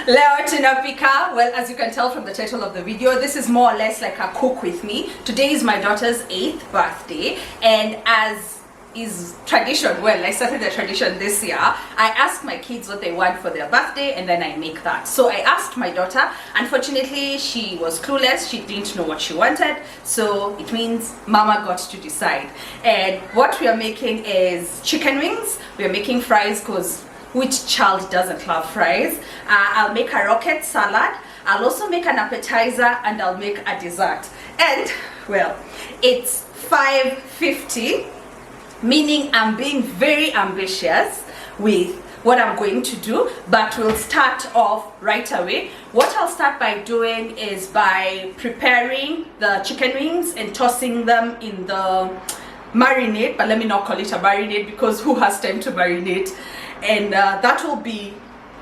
Leo Tunapika. Well, as you can tell from the title of the video, this is more or less like a cook with me. Today is my daughter's 8th birthday, and as is tradition, well, I started the tradition this year. I ask my kids what they want for their birthday, and then I make that. So I asked my daughter. Unfortunately, she was clueless. She didn't know what she wanted, so it means mama got to decide. And what we are making is chicken wings. We are making fries because which child doesn't love fries? I'll make a rocket salad. I'll also make an appetizer, and I'll make a dessert. And well, it's 5:50, meaning I'm being very ambitious with what I'm going to do, but we'll start off right away. What I'll start by doing is by preparing the chicken wings and tossing them in the marinade, but let me not call it a marinade because who has time to marinate? And that will be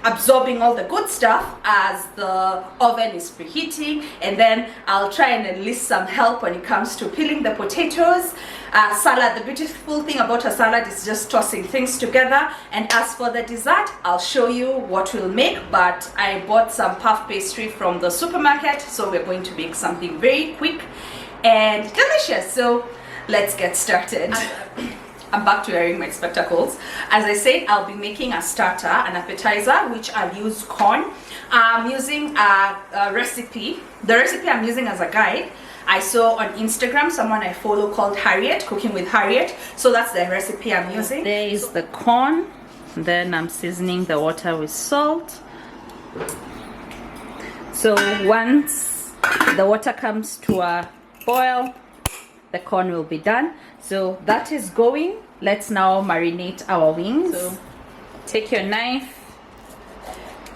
absorbing all the good stuff as the oven is preheating, and then I'll try and enlist some help when it comes to peeling the potatoes. Salad, the beautiful thing about a salad is just tossing things together. And as for the dessert, I'll show you what we'll make, but I bought some puff pastry from the supermarket, so we're going to make something very quick and delicious. So let's get started. I'm back to wearing my spectacles. As I said, I'll be making a starter, an appetizer, which I'll use corn. I'm using a recipe. The recipe I'm using as a guide, I saw on Instagram, someone I follow called Harriet, Cooking with Harriet. So that's the recipe I'm using. There is the corn. Then I'm seasoning the water with salt. So once the water comes to a boil, the corn will be done. So that is going. Let's now marinate our wings. So take your knife,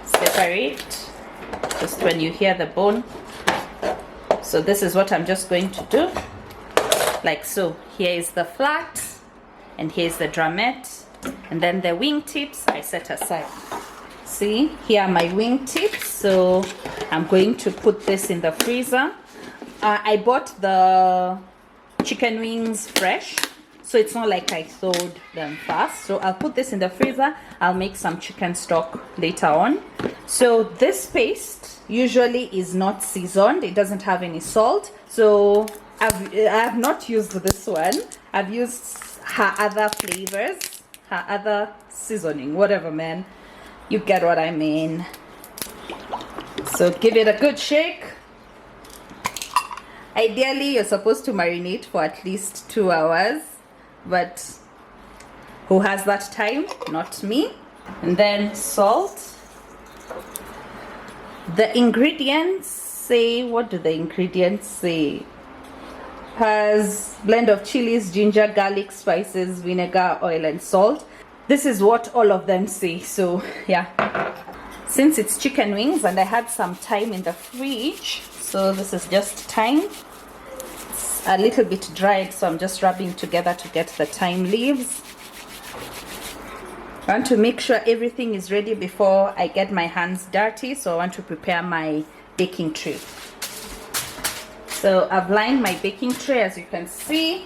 separate just when you hear the bone. So this is what I'm just going to do, like so. Here is the flat, and here's the drumette, and then the wing tips I set aside. See, here are my wing tips. So I'm going to put this in the freezer. I bought the chicken wings fresh, so it's not like I thawed them fast. So I'll put this in the freezer. I'll make some chicken stock later on. So this paste usually is not seasoned. It doesn't have any salt. So I have not used this one. I've used her other flavors, her other seasoning, whatever, man. You get what I mean. So give it a good shake. Ideally, you're supposed to marinate for at least 2 hours, but who has that time? Not me. And then salt. The ingredients say, what do the ingredients say? Has blend of chilies, ginger, garlic, spices, vinegar, oil, and salt. This is what all of them say. So yeah, since it's chicken wings and I had some thyme in the fridge, so this is just thyme. It's a little bit dried, so I'm just rubbing together to get the thyme leaves. I want to make sure everything is ready before I get my hands dirty, so I want to prepare my baking tray. So I've lined my baking tray, as you can see.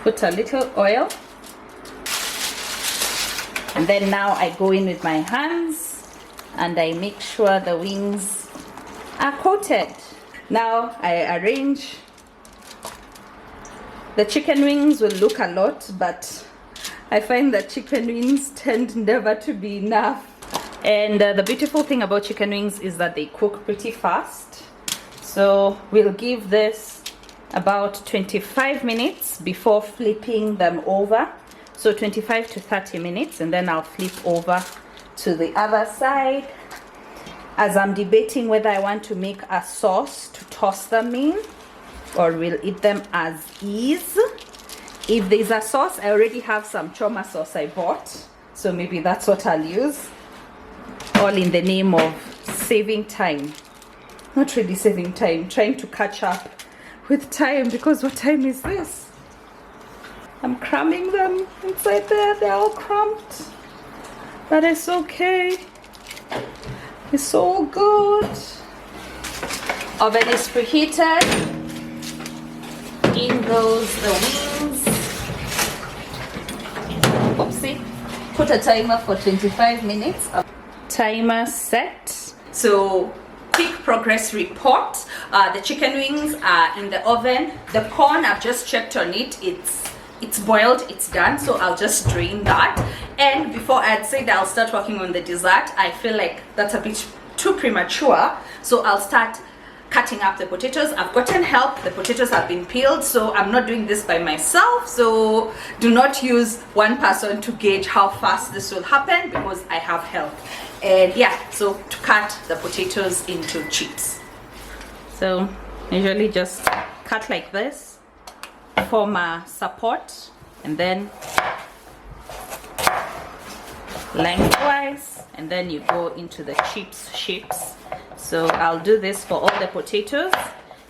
Put a little oil. And then now I go in with my hands and I make sure the wings are coated. Now I arrange. The chicken wings will look a lot, but I find that chicken wings tend never to be enough. And the beautiful thing about chicken wings is that they cook pretty fast. So we'll give this about 25 minutes before flipping them over. So 25 to 30 minutes, and then I'll flip over to the other side. As I'm debating whether I want to make a sauce to toss them in, or we'll eat them as is. If there's a sauce, I already have some choma sauce I bought, so maybe that's what I'll use. All in the name of saving time. Not really saving time, trying to catch up with time, because what time is this? I'm cramming them inside there. They're all cramped, but it's okay. It's all good. Oven is preheated. In goes the wings. Oopsie. Put a timer for 25 minutes. Timer set. So quick progress report. The chicken wings are in the oven. The corn, I've just checked on it. It's boiled, it's done, so I'll just drain that. And before I'd said I'll start working on the dessert, I feel like that's a bit too premature, so I'll start cutting up the potatoes. I've gotten help, the potatoes have been peeled, so I'm not doing this by myself, so do not use one person to gauge how fast this will happen, because I have help. And yeah, so to cut the potatoes into chips, so usually just cut like this, form a support, and then lengthwise, and then you go into the chips shapes. So I'll do this for all the potatoes,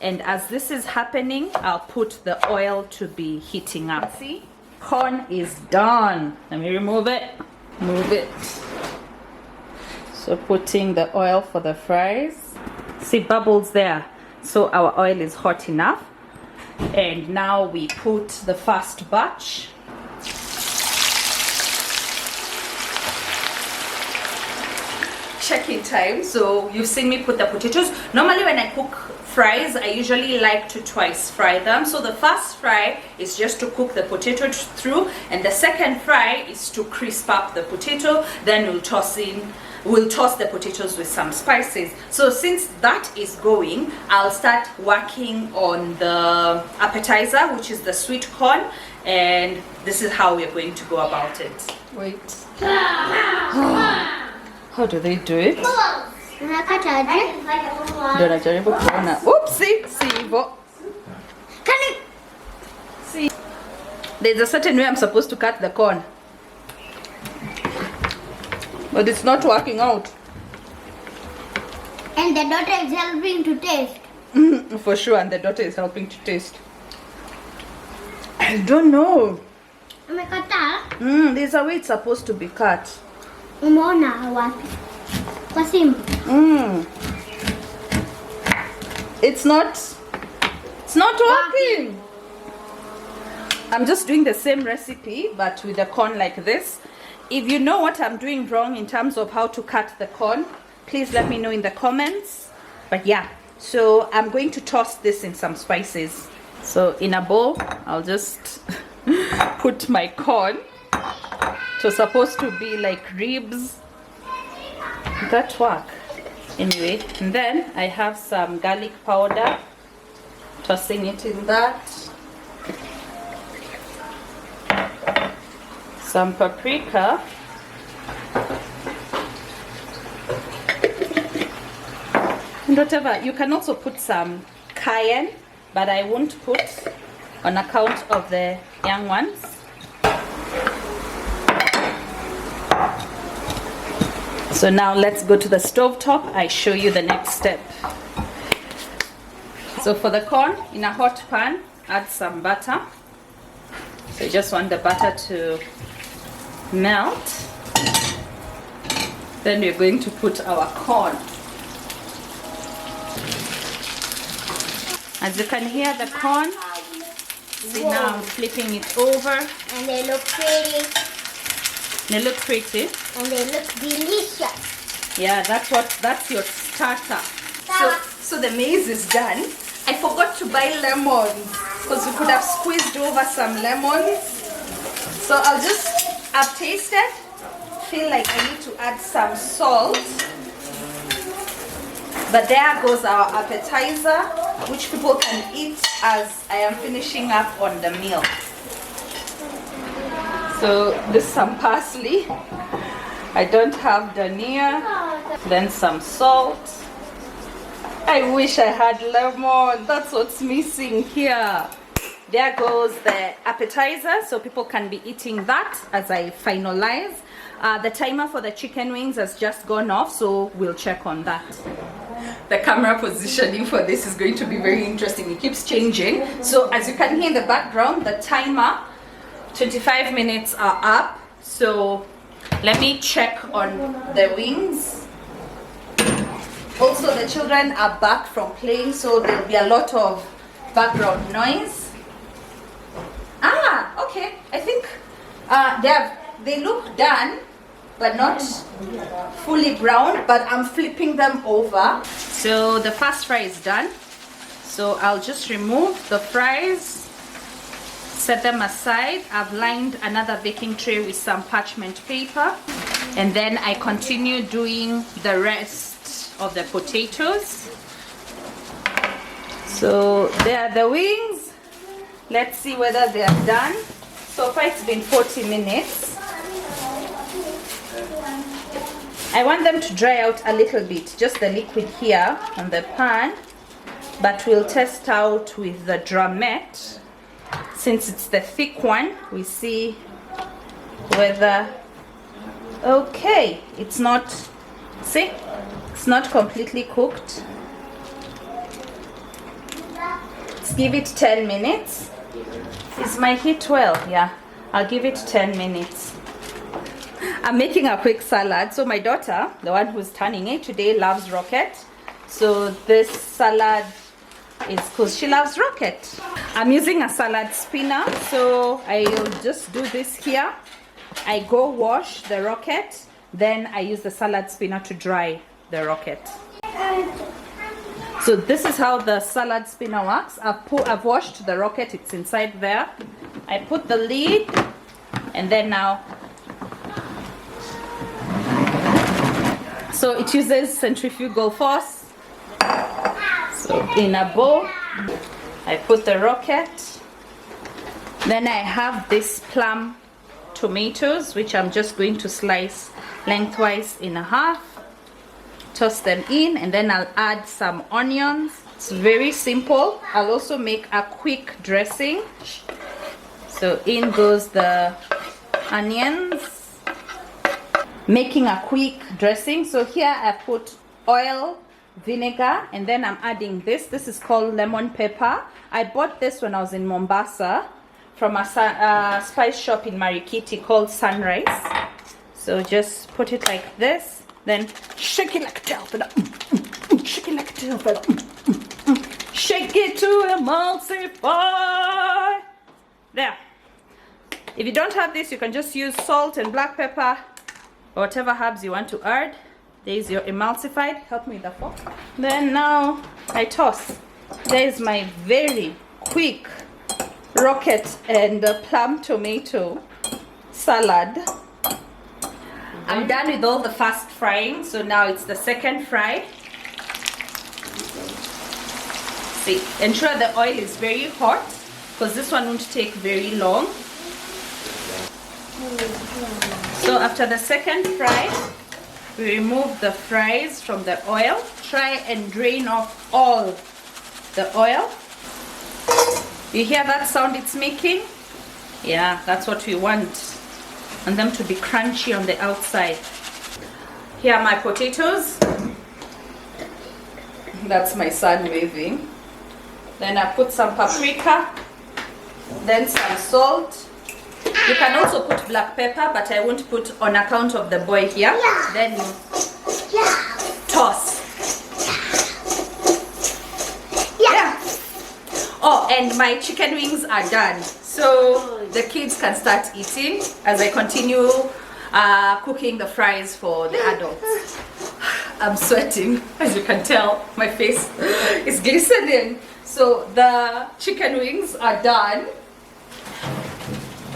and as this is happening, I'll put the oil to be heating up. See, corn is done. Let me remove it. Move it. So putting the oil for the fries. See bubbles there. So our oil is hot enough. And now we put the first batch. Check-in time. So you've seen me put the potatoes. Normally when I cook fries, I usually like to twice fry them. So the first fry is just to cook the potato through, and the second fry is to crisp up the potato. Then we'll toss the potatoes with some spices. So since that is going, I'll start working on the appetizer, which is the sweet corn, and this is how we're going to go about it. Wait. How do they do it? Oopsie, see, there's a certain way I'm supposed to cut the corn, but it's not working out. And the daughter is helping to taste. For sure, and the daughter is helping to taste. I don't know. There's a way it's supposed to be cut. It's not working. I'm just doing the same recipe but with the corn like this. If you know what I'm doing wrong in terms of how to cut the corn, please let me know in the comments. But yeah, so I'm going to toss this in some spices. So in a bowl, I'll just put my corn. It was supposed to be like ribs. That work. Anyway, and then I have some garlic powder. Tossing it in that. Some paprika. And whatever, you can also put some cayenne, but I won't put on account of the young ones. So now let's go to the stove top. I show you the next step. So for the corn, in a hot pan, add some butter. So you just want the butter to melt. Then we're going to put our corn. As you can hear the corn, see now I'm flipping it over. And they look pretty. They look pretty. And they look delicious. Yeah, that's your starter. So the maize is done. I forgot to buy lemons because we could have squeezed over some lemons. So I've tasted, feel like I need to add some salt. But there goes our appetizer, which people can eat as I am finishing up on the meal. So this is some parsley. I don't have dania. Then some salt. I wish I had lemon. That's what's missing here. There goes the appetizer, so people can be eating that as I finalize. The timer for the chicken wings has just gone off, so we'll check on that. The camera positioning for this is going to be very interesting. It keeps changing. So as you can hear in the background, the timer, 25 minutes are up. So let me check on the wings. Also, the children are back from playing, so there'll be a lot of background noise. Okay. I think they look done. but not fully brown, but I'm flipping them over. So the first fry is done. So I'll just remove the fries, set them aside. I've lined another baking tray with some parchment paper, and then I continue doing the rest of the potatoes. So there are the wings. Let's see whether they are done. So far it's been 40 minutes. I want them to dry out a little bit, just the liquid here on the pan, but we'll test out with the drumette. Since it's the thick one, we see whether, okay, it's not, see, it's not completely cooked. Let's give it 10 minutes. Is my heat well? Yeah, I'll give it 10 minutes. I'm making a quick salad. So my daughter, the one who's turning 8 today, loves rocket. So this salad is because she loves rocket. I'm using a salad spinner, so I'll just do this here. I go wash the rocket, then I use the salad spinner to dry the rocket. So this is how the salad spinner works. I've washed the rocket, it's inside there. I put the lid, and then now, so it uses centrifugal force. So in a bowl, I put the rocket. Then I have this plum tomatoes, which I'm just going to slice lengthwise in half. Toss them in, and then I'll add some onions. It's very simple. I'll also make a quick dressing. So in goes the onions. Making a quick dressing. So here I put oil, vinegar, and then I'm adding this. This is called lemon pepper. I bought this when I was in Mombasa from a spice shop in Marikiti called Sunrise. So just put it like this. Then shake it like a tail feather. Shake it like a tail feather. Shake it to emulsify. There. If you don't have this, you can just use salt and black pepper or whatever herbs you want to add. There is your emulsified. Help me with the fork. Then now I toss. There is my very quick rocket and plum tomato salad. I'm done with all the fast frying, so now it's the second fry. See, ensure the oil is very hot because this one won't take very long. So after the second fry, we remove the fries from the oil. Try and drain off all the oil. You hear that sound it's making? Yeah, that's what we want. And them to be crunchy on the outside. Here are my potatoes. That's my son waving. Then I put some paprika, then some salt. You can also put black pepper, but I won't put on account of the boy here. Then you toss. Yeah. Oh, and my chicken wings are done. So the kids can start eating as I continue cooking the fries for the adults. I'm sweating, as you can tell, my face is glistening. So the chicken wings are done.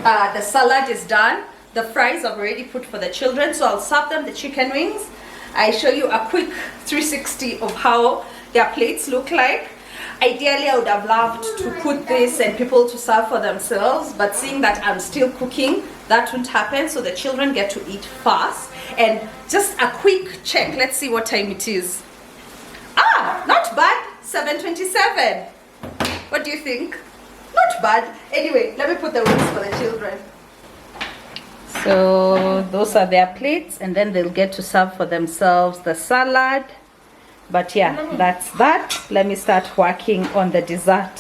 The salad is done. The fries I've already put for the children, so I'll serve them the chicken wings. I show you a quick 360 of how their plates look like. Ideally, I would have loved to put this and people to serve for themselves, but seeing that I'm still cooking, that won't happen, so the children get to eat fast. And just a quick check, let's see what time it is. Ah, not bad, 7:27. What do you think? Not bad. Anyway, let me put the wings for the children. So those are their plates, and then they'll get to serve for themselves the salad. But yeah, that's that. Let me start working on the dessert.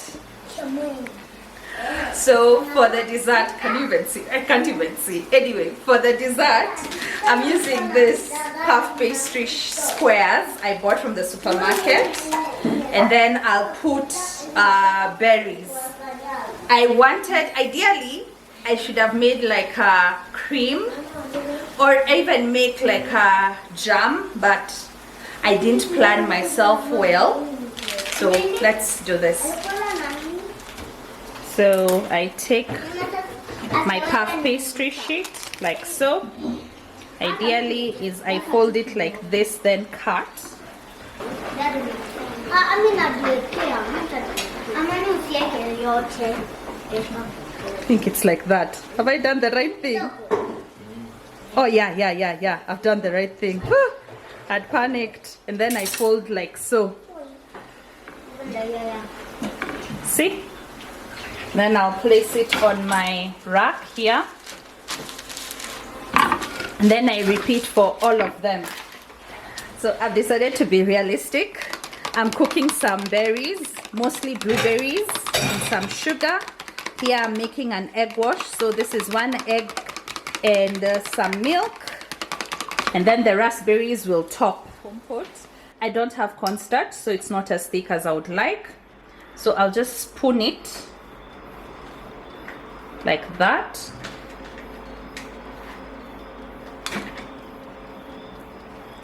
So for the dessert, can you even see? I can't even see. Anyway, for the dessert, I'm using this puff pastry squares I bought from the supermarket. And then I'll put berries. Ideally, I should have made like a cream, or even make like a jam, but I didn't plan myself well. So let's do this. So I take my puff pastry sheet like so. Ideally is I fold it like this, then cut. I think it's like that. Have I done the right thing? Oh yeah. I've done the right thing. I'd panicked, and then I fold like so. See? Then I'll place it on my rack here. And then I repeat for all of them. So I've decided to be realistic. I'm cooking some berries, mostly blueberries, and some sugar. Here I'm making an egg wash. So this is 1 egg and some milk. And then the raspberries will top. Compote. I don't have cornstarch, so it's not as thick as I would like. So I'll just spoon it like that.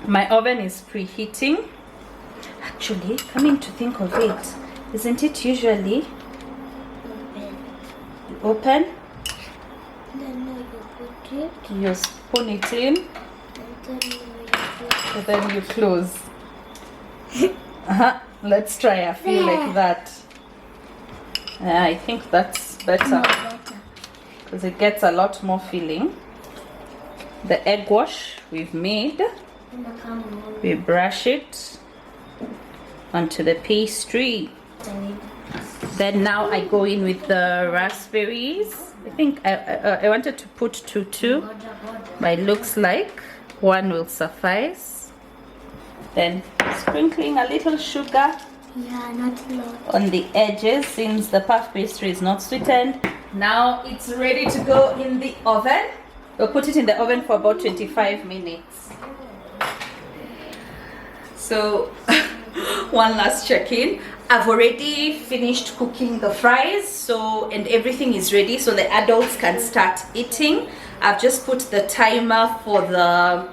My oven is preheating. Actually, coming to think of it, isn't it usually open? Then you put it. You spoon it in, and then you close. Let's try a few like that. I think that's better because it gets a lot more filling. The egg wash we've made, we brush it onto the pastry. Then now I go in with the raspberries. I think I wanted to put two, but it looks like 1 will suffice. Then sprinkling a little sugar Not a lot. on the edges since the puff pastry is not sweetened. Now it's ready to go in the oven. We'll put it in the oven for about 25 minutes. So one last check-in. I've already finished cooking the fries, and everything is ready so the adults can start eating. I've just put the timer for the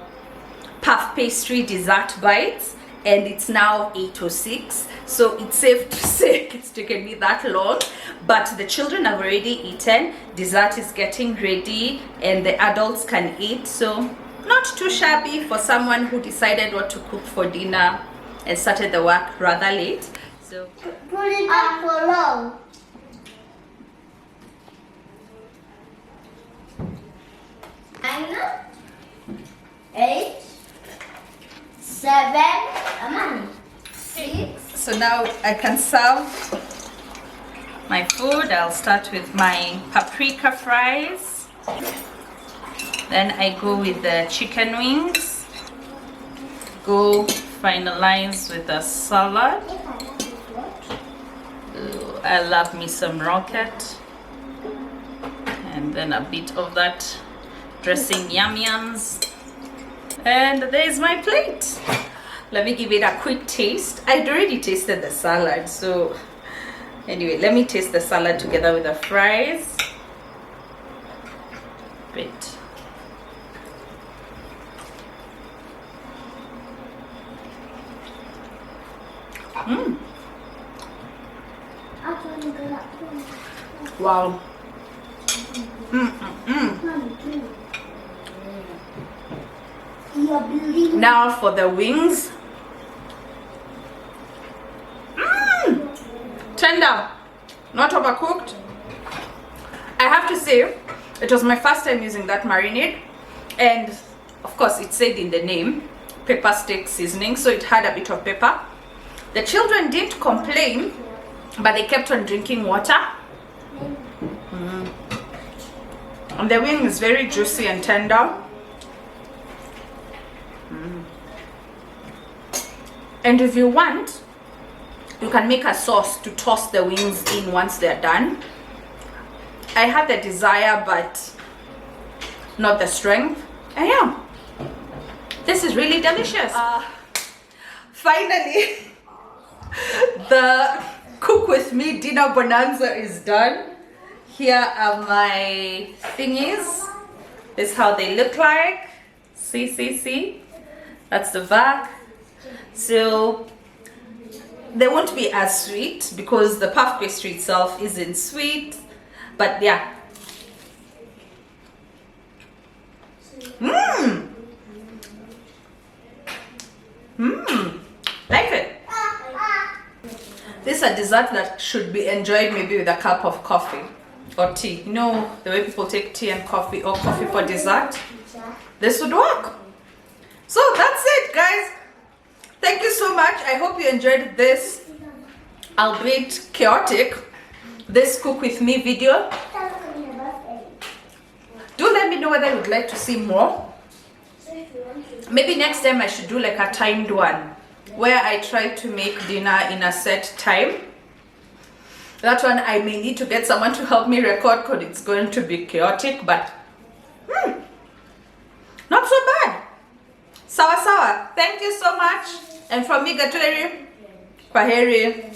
puff pastry dessert bites, and it's now 8:06, so it's safe to say it's taken me that long, but the children have already eaten, dessert is getting ready, and the adults can eat, so not too shabby for someone who decided what to cook for dinner and started the work rather late. So Put it up for long. 9, 8, 7, 6. So now I can serve my food. I'll start with my paprika fries. Then I go with the chicken wings. Go finalize with a salad. I love me some rocket. And then a bit of that dressing yum-yums. And there's my plate. Let me give it a quick taste. I'd already tasted the salad, so anyway, let me taste the salad together with the fries. Bit. Wow. Now for the wings. Tender, not overcooked. I have to say, it was my first time using that marinade, and of course it said in the name pepper steak seasoning, so it had a bit of pepper. The children didn't complain, but they kept on drinking water. And the wing is very juicy and tender. And if you want, you can make a sauce to toss the wings in once they're done. I had the desire, but not the strength. And yeah, this is really delicious. Finally, the cook with me dinner bonanza is done. Here are my thingies. This is how they look like. See. That's the back. So they won't be as sweet because the puff pastry itself isn't sweet. But yeah. Like it. This is a dessert that should be enjoyed maybe with a cup of coffee or tea. You know the way people take tea and coffee, or coffee for dessert? This would work. So that's it, guys. Thank you so much. I hope you enjoyed this, albeit chaotic, this cook with me video. Do let me know whether you would like to see more. Maybe next time I should do like a timed one where I try to make dinner in a set time. That one I may need to get someone to help me record because it's going to be chaotic, but not so bad. Sawa sawa. Thank you so much. And from me, Gatweri, kwaheri.